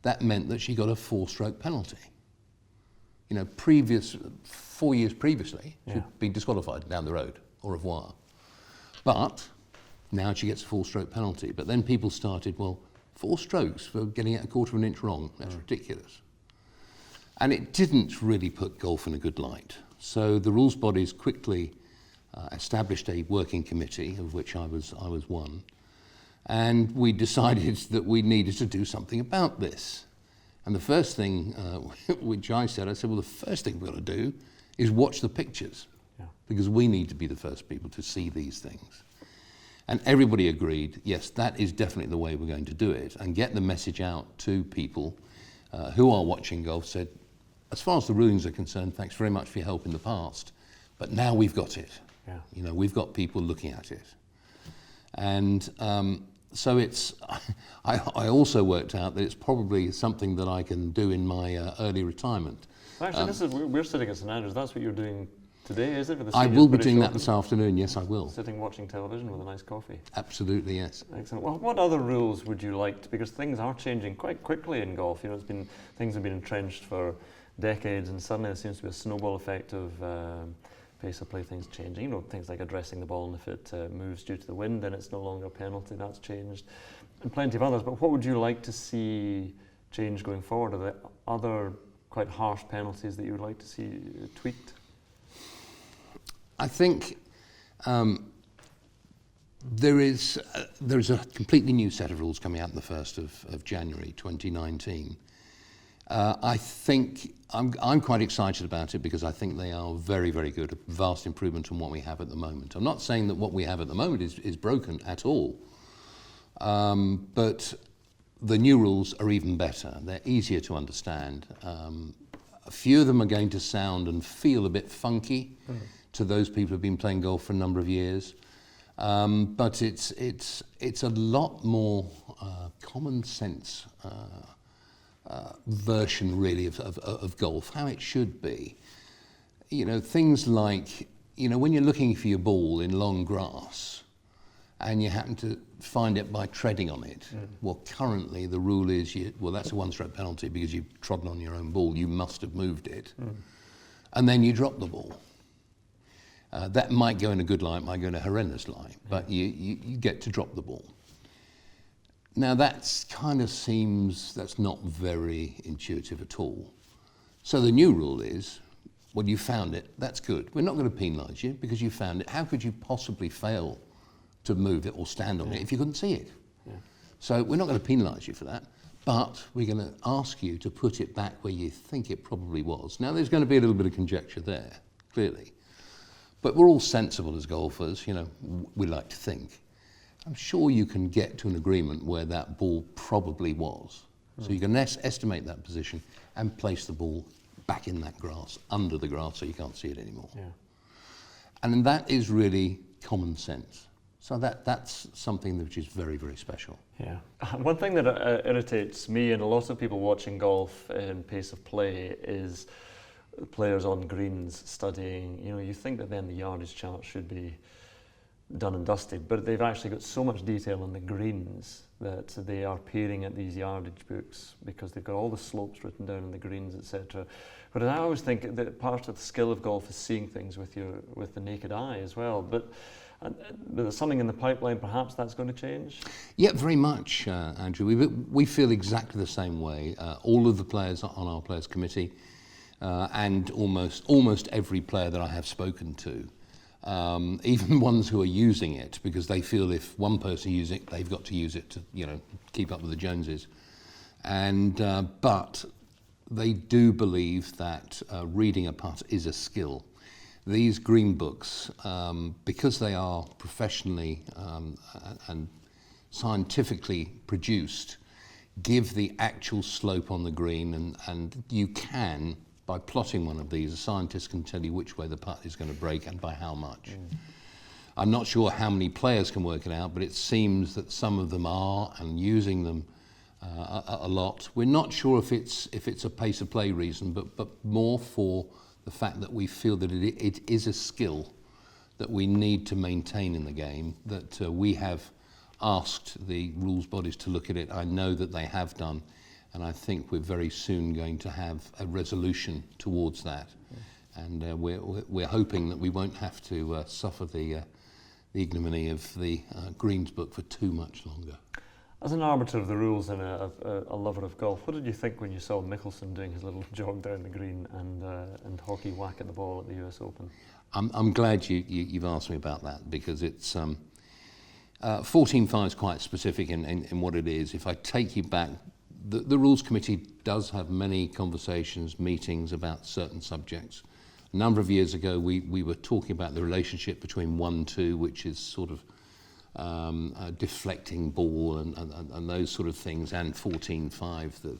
that meant that she got a 4-stroke penalty. You know, 4 years previously, she'd been disqualified down the road, au revoir. But now she gets a 4-stroke penalty. But then people started, well, 4 strokes for getting it 1/4 of an inch wrong, that's ridiculous. And it didn't really put golf in a good light. So the rules bodies quickly established a working committee, of which I was one. And we decided that we needed to do something about this. And the first thing which I said, well, the first thing we've got to do is watch the pictures, because we need to be the first people to see these things. And everybody agreed, yes, that is definitely the way we're going to do it, and get the message out to people who are watching golf. Said, as far as the rulings are concerned, thanks very much for your help in the past, but now we've got it. Yeah. You know, we've got people looking at it. And so it's, I also worked out that it's probably something that I can do in my early retirement. Actually, we're sitting at St Andrews. That's what you're doing today, is it? For the I will be doing that this afternoon, yes I will. Sitting watching television with a nice coffee. Absolutely, yes. Excellent. Well, what other rules would you like to, because things are changing quite quickly in golf. You know, things have been entrenched for decades, and suddenly there seems to be a snowball effect of pace of play, things changing. You know, things like addressing the ball, and if it moves due to the wind, then it's no longer a penalty. That's changed, and plenty of others. But what would you like to see change going forward? Are there other quite harsh penalties that you would like to see tweaked? I think there is a completely new set of rules coming out on the 1st of January 2019. I think I'm quite excited about it, because I think they are very, very good, a vast improvement on what we have at the moment. I'm not saying that what we have at the moment is broken at all, but the new rules are even better. They're easier to understand. A few of them are going to sound and feel a bit funky to those people who've been playing golf for a number of years, but it's a lot more common sense version, really, of golf, how it should be. You know, things like, you know, when you're looking for your ball in long grass and you happen to find it by treading on it, well, currently the rule is, that's a 1-stroke penalty because you've trodden on your own ball, you must have moved it, and then you drop the ball. That might go in a good light, might go in a horrendous light, but you get to drop the ball. Now that's kind of seems, that's not very intuitive at all. So the new rule is, well, you found it, that's good. We're not going to penalise you because you found it. How could you possibly fail to move it or stand on it if you couldn't see it? So we're not going to penalise you for that, but we're going to ask you to put it back where you think it probably was. Now there's going to be a little bit of conjecture there, clearly. But we're all sensible as golfers, you know, we like to think. I'm sure you can get to an agreement where that ball probably was. So you can estimate that position and place the ball back in that grass, under the grass, so you can't see it anymore. And that is really common sense. So that's something which is very, very special. Yeah. One thing that irritates me and a lot of people watching golf in pace of play is players on greens studying. You know, you think that then the yardage chart should be done and dusted, but they've actually got so much detail on the greens that they are peering at these yardage books because they've got all the slopes written down on the greens, etc. But I always think that part of the skill of golf is seeing things with the naked eye as well. But there's something in the pipeline, perhaps that's going to change? Yeah, very much, Andrew. We feel exactly the same way. All of the players on our players committee and almost every player that I have spoken to, even ones who are using it, because they feel if one person uses it, they've got to use it to, you know, keep up with the Joneses. And but they do believe that reading a putt is a skill. These green books, because they are professionally and scientifically produced, give the actual slope on the green, and you can, by plotting one of these, a scientist can tell you which way the putt is going to break and by how much. I'm not sure how many players can work it out, but it seems that some of them are and using them a lot. We're not sure if it's a pace of play reason, but more for the fact that we feel that it is a skill that we need to maintain in the game, that we have asked the rules bodies to look at it. I know that they have done, and I think we're very soon going to have a resolution towards that. And we're hoping that we won't have to suffer the ignominy of the Greens book for too much longer. As an arbiter of the rules and a lover of golf, what did you think when you saw Mickelson doing his little jog down the green and hockey whack at the ball at the US Open? I'm glad you've asked me about that, because it's 14.5 is quite specific in what it is. If I take you back, the Rules Committee does have many conversations, meetings about certain subjects. A number of years ago, we were talking about the relationship between 1-2, which is sort of a deflecting ball and those sort of things, and 14.5, the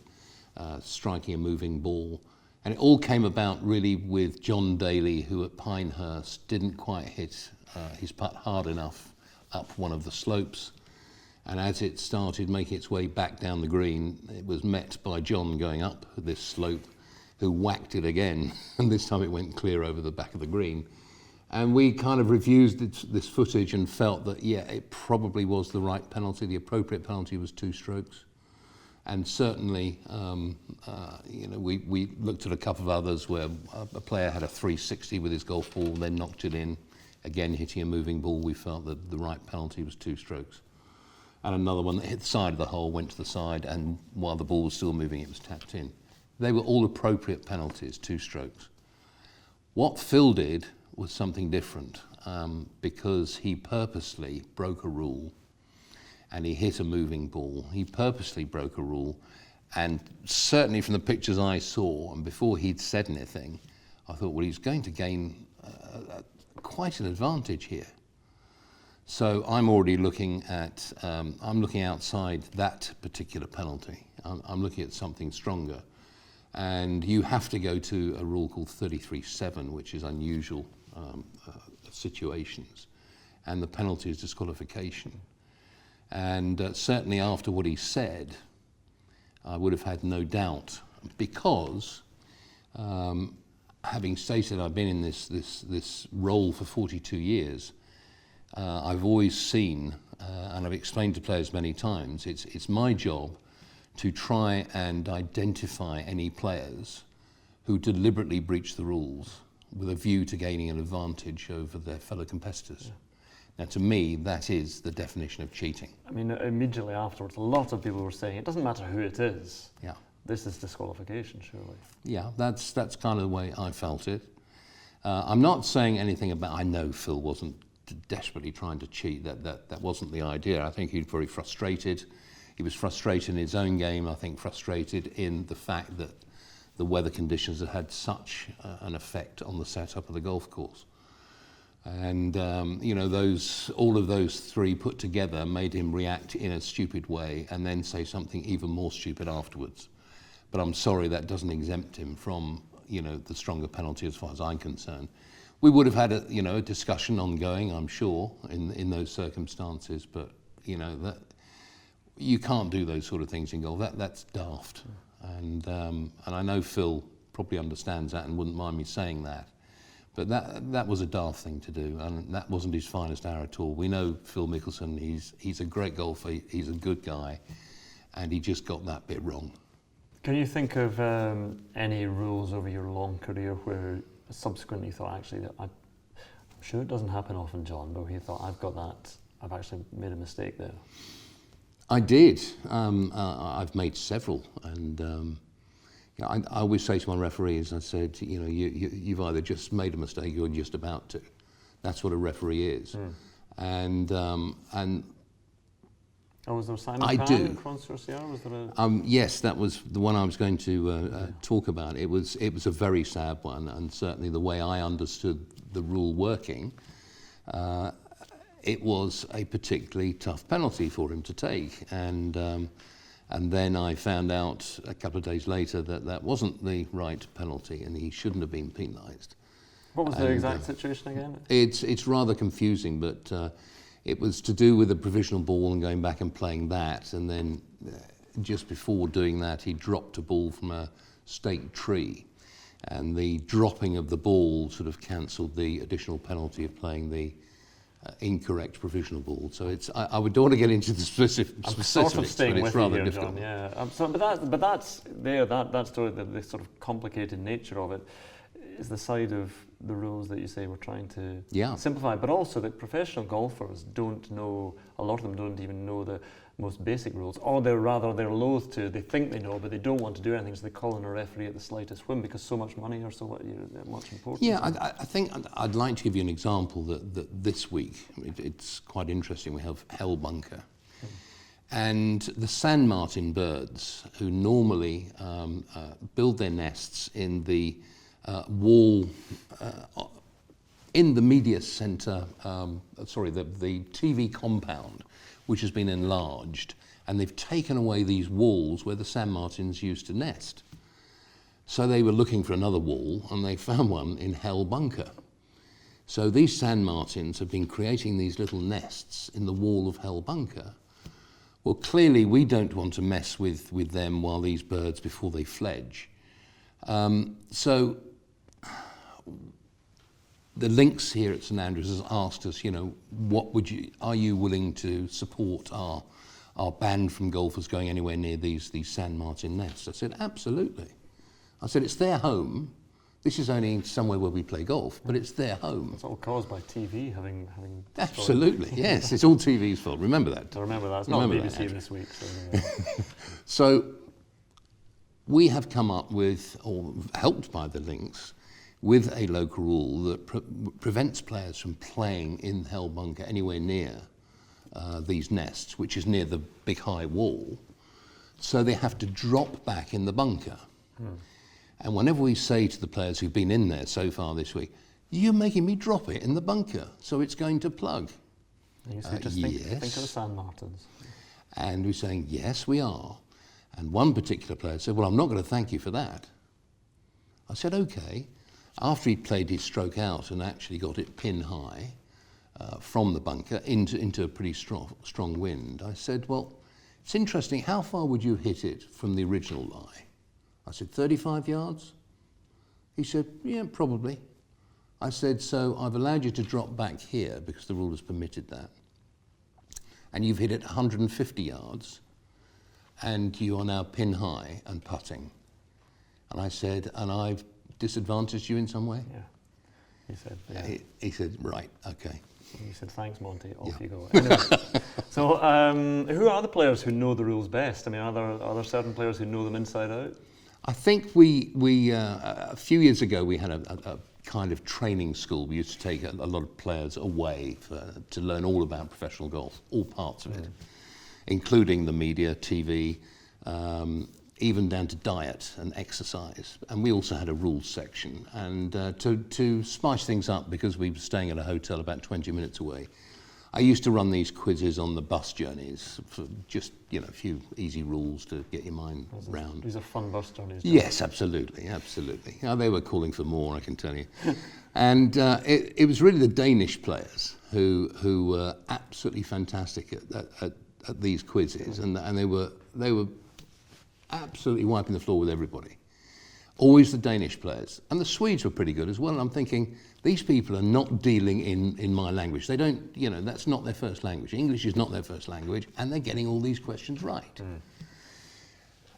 striking a moving ball. And it all came about really with John Daly, who at Pinehurst didn't quite hit his putt hard enough up one of the slopes. And as it started making its way back down the green, it was met by John going up this slope, who whacked it again, and this time it went clear over the back of the green. And we kind of reviewed this footage and felt that, yeah, it probably was the right penalty. The appropriate penalty was 2 strokes. And certainly, you know, we looked at a couple of others where a player had a 360 with his golf ball, then knocked it in, again hitting a moving ball. We felt that the right penalty was 2 strokes. And another one that hit the side of the hole, went to the side, and while the ball was still moving, it was tapped in. They were all appropriate penalties, 2 strokes. What Phil did was something different, because he purposely broke a rule and he hit a moving ball. He purposely broke a rule, and certainly from the pictures I saw, and before he'd said anything, I thought, well, he's going to gain quite an advantage here. So I'm already looking at, I'm looking outside that particular penalty. I'm looking at something stronger. And you have to go to a rule called 33.7, which is unusual situations. And the penalty is disqualification. And certainly after what he said, I would have had no doubt, because having stated I've been in this role for 42 years, I've always seen, and I've explained to players many times, it's my job to try and identify any players who deliberately breach the rules with a view to gaining an advantage over their fellow competitors. Yeah. Now, to me, that is the definition of cheating. I mean, immediately afterwards, a lot of people were saying, it doesn't matter who it is. Yeah. This is disqualification, surely. Yeah, that's kind of the way I felt it. I'm not saying anything about, I know Phil wasn't desperately trying to cheat. That wasn't the idea. I think he was very frustrated. He was frustrated in his own game, I think frustrated in the fact that the weather conditions had had such an effect on the setup of the golf course. And you know, all of those 3 put together made him react in a stupid way and then say something even more stupid afterwards. But I'm sorry, that doesn't exempt him from, you know, the stronger penalty as far as I'm concerned. We would have had a discussion ongoing, I'm sure, in those circumstances, but that you can't do those sort of things in golf. That's daft, and I know Phil probably understands that and wouldn't mind me saying that, but that was a daft thing to do, and that wasn't his finest hour at all. We know Phil Mickelson; he's a great golfer, he's a good guy, and he just got that bit wrong. Can you think of any rules over your long career where subsequently you thought, actually, I'm sure it doesn't happen often, John, but you thought, I've actually made a mistake there? I did. I've made several, and I always say to my referees, I said, you've either just made a mistake or you're just about to. That's what a referee is. And was there a Simon I Pan do. in France-sur-Sierra? Was there a... Yes, that was the one I was going to talk about. It was a very sad one, and certainly the way I understood the rule working, it was a particularly tough penalty for him to take, and then I found out a couple of days later that wasn't the right penalty, and he shouldn't have been penalised. What was the exact situation again? It's rather confusing, but it was to do with a provisional ball and going back and playing that, and then just before doing that, he dropped a ball from a state tree, and the dropping of the ball sort of cancelled the additional penalty of playing the incorrect provisional ball. So I would don't want to get into the specifics, sort of staying but it's with rather you here, difficult. John, yeah. But that's there. That story, the sort of complicated nature of it, is the side of the rules that you say we're trying to simplify, but also that professional golfers don't know, a lot of them don't even know the most basic rules, or they're loath to, they think they know, but they don't want to do anything, so they call in a referee at the slightest whim because so much money or so much importance. Yeah, I think I'd like to give you an example that this week, it's quite interesting. We have Hell Bunker. And the sand martin birds, who normally build their nests in the wall in the media centre, the TV compound, which has been enlarged, and they've taken away these walls where the sand martins used to nest. So they were looking for another wall, and they found one in Hell Bunker. So these sand martins have been creating these little nests in the wall of Hell Bunker. Well, clearly we don't want to mess with them while these birds, before they fledge. So the links here at St Andrews has asked us, are you willing to support our ban from golfers going anywhere near these sand martin nests? I said, absolutely. I said, it's their home. This is only somewhere where we play golf, but it's their home. It's all caused by TV having Absolutely, yes. It's all TV's fault. Remember that. I remember that. It's not BBC this week. So we have come up with, or helped by the links, with a local rule that prevents players from playing in Hell Bunker anywhere near these nests, which is near the big high wall. So they have to drop back in the bunker. And whenever we say to the players who've been in there so far this week, you're making me drop it in the bunker, so it's going to plug. And you say, think of the sand martins. And we're saying, yes, we are. And one particular player said, well, I'm not going to thank you for that. I said, okay. After he played his stroke out and actually got it pin high from the bunker into a pretty strong wind, I said, well, it's interesting, how far would you hit it from the original lie? I said, 35 yards? He said, yeah, probably. I said, so I've allowed you to drop back here because the rule has permitted that. And you've hit it 150 yards, and you are now pin high and putting. And I said, and I've disadvantaged you in some way? Yeah. He said, yeah. He said, right, okay. He said, thanks, Monty, off you go. Anyway, so who are the players who know the rules best? I mean, are there certain players who know them inside out? I think we a few years ago we had a kind of training school. We used to take a lot of players away to learn all about professional golf, all parts of it, including the media, TV, even down to diet and exercise. And we also had a rules section. And to spice things up, because we were staying at a hotel about 20 minutes away, I used to run these quizzes on the bus journeys for just, a few easy rules to get your mind round. These are fun bus journeys. Yes, absolutely. They were calling for more, I can tell you. And it was really the Danish players who were absolutely fantastic at these quizzes, and they were absolutely wiping the floor with everybody. Always the Danish players. And the Swedes were pretty good as well. And I'm thinking, these people are not dealing in my language. They don't, that's not their first language. English is not their first language, and they're getting all these questions right. Mm.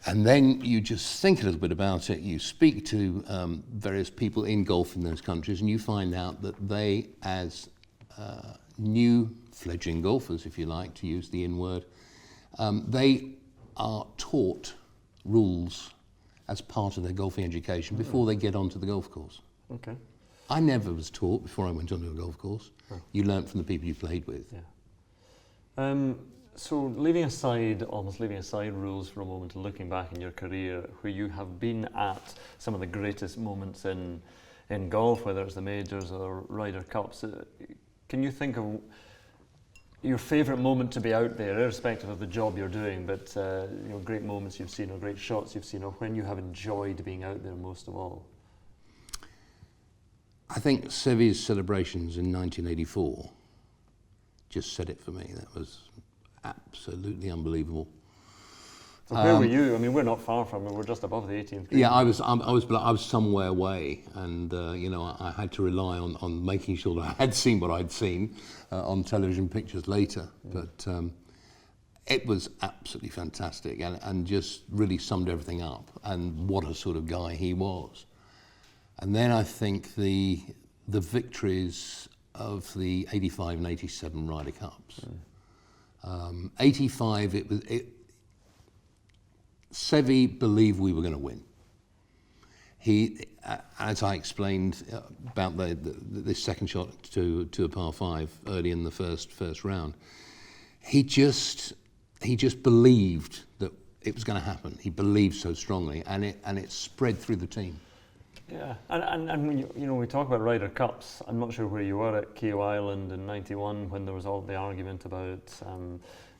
And then you just think a little bit about it. You speak to various people in golf in those countries, and you find out that they, as new fledgling golfers, if you like, to use the in word, they are taught rules as part of their golfing education before they get onto the golf course. Okay. I never was taught before I went onto a golf course. Oh. You learnt from the people you played with. Yeah. So almost leaving aside rules for a moment and looking back in your career, where you have been at some of the greatest moments in golf, whether it's the majors or Ryder Cups, can you think of your favourite moment to be out there, irrespective of the job you're doing, but great moments you've seen or great shots you've seen, or when you have enjoyed being out there most of all? I think Sevi's celebrations in 1984 just said it for me. That was absolutely unbelievable. So where were you? I mean, we're not far from it. We're just above the 18th green. Yeah, I was somewhere away, and I had to rely on making sure that I had seen what I'd seen on television pictures later. Mm. But it was absolutely fantastic, and just really summed everything up. And what a sort of guy he was. And then I think the victories of the 85 and 87 Ryder Cups. Mm. 85, Seve believed we were going to win. He, as I explained about this second shot to a par 5 early in the first round, he just believed that it was going to happen. He believed so strongly, and it spread through the team. Yeah, and when we talk about Ryder Cups, I'm not sure where you were at Keogh Island in '91 when there was all the argument about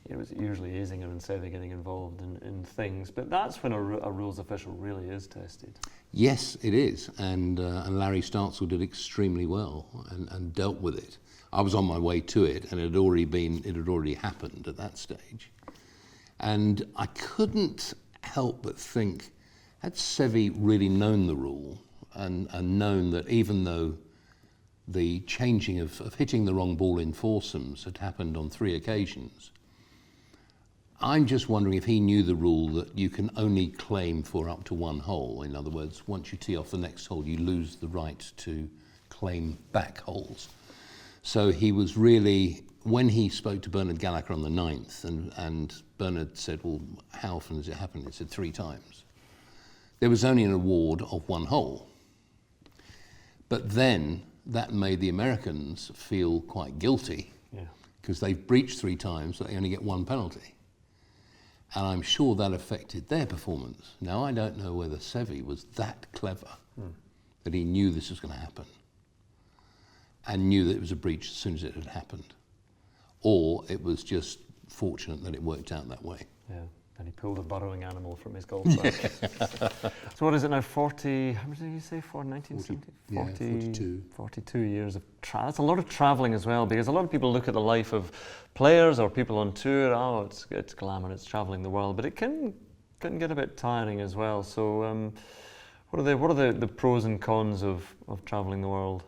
it was usually Isinger and Seve getting involved in things, but that's when a rules official really is tested. Yes, it is, and Larry Startzell did extremely well and dealt with it. I was on my way to it, and it had already happened at that stage, and I couldn't help but think, had Seve really known the rule and known that even though the changing of hitting the wrong ball in foursomes had happened on 3 occasions, I'm just wondering if he knew the rule that you can only claim for up to 1 hole. In other words, once you tee off the next hole, you lose the right to claim back holes. So he was really, when he spoke to Bernard Gallagher on the 9th, and Bernard said, well, how often does it happen? He said 3 times. There was only an award of 1 hole. But then that made the Americans feel quite guilty, because they've breached 3 times, so they only get 1 penalty. And I'm sure that affected their performance. Now, I don't know whether Seve was that clever that he knew this was going to happen and knew that it was a breach as soon as it had happened, or it was just fortunate that it worked out that way. Yeah, and he pulled a burrowing animal from his golf bag. So what is it now, 40, how much did you say, 1970? 42. 42 years of travel. That's a lot of travelling as well, because a lot of people look at the life of players or people on tour, it's glamour, it's travelling the world, but it can get a bit tiring as well. So what are the pros and cons of travelling the world?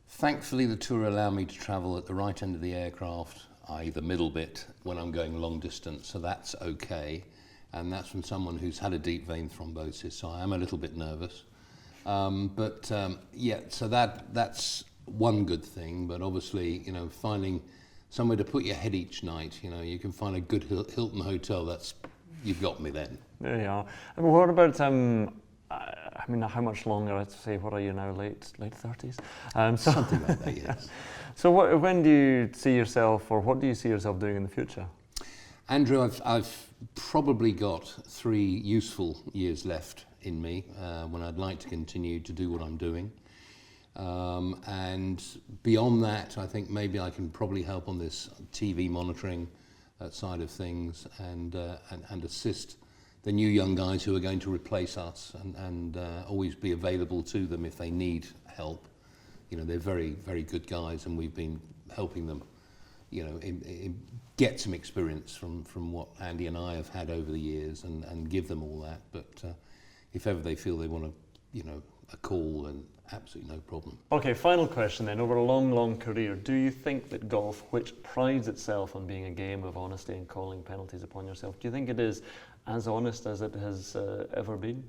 Thankfully, the tour allow me to travel at the right end of the aircraft, i.e. the middle bit, when I'm going long distance, so that's okay. And that's from someone who's had a deep vein thrombosis, so I am a little bit nervous. So that's one good thing, but obviously, finding somewhere to put your head each night, you can find a good Hilton hotel, you've got me then. There you are. And what about, how much longer, I'd say, what are you now, late 30s? Something like that, yes. So when do you see yourself, or what do you see yourself doing in the future? Andrew, I've probably got 3 useful years left in me when I'd like to continue to do what I'm doing. And beyond that, I think maybe I can probably help on this TV monitoring side of things, and assist the new young guys who are going to replace us, and always be available to them if they need help. You know, they're very, very good guys, and we've been helping them, you know, get some experience from what Andy and I have had over the years, and give them all that. But if ever they feel they want to, you know, a call, and absolutely no problem. Okay, final question then. Over a long, long career, do you think that golf, which prides itself on being a game of honesty and calling penalties upon yourself, do you think it is as honest as it has ever been?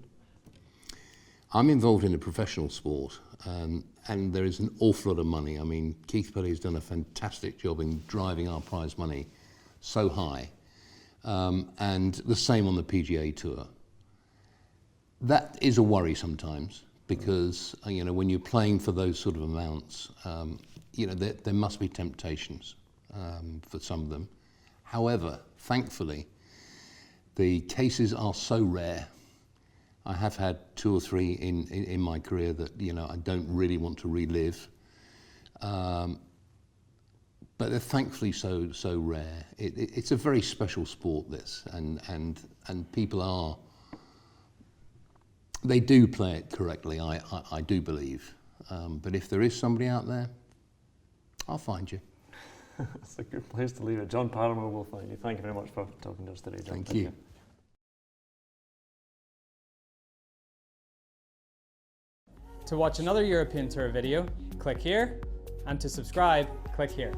I'm involved in a professional sport, and there is an awful lot of money. I mean, Keith Pelley's done a fantastic job in driving our prize money so high, and the same on the PGA Tour. That is a worry sometimes, because you know, when you're playing for those sort of amounts, you know, there must be temptations for some of them. However, thankfully, the cases are so rare. I have had 2 or 3 in my career that, you know, I don't really want to relive, but they're thankfully so rare. It's a very special sport, this, and people they do play it correctly, I do believe. But if there is somebody out there, I'll find you. That's a good place to leave it. John Paramor will find you. Thank you very much for talking to us today, John. Thank you. To watch another European Tour video, click here, and to subscribe, click here.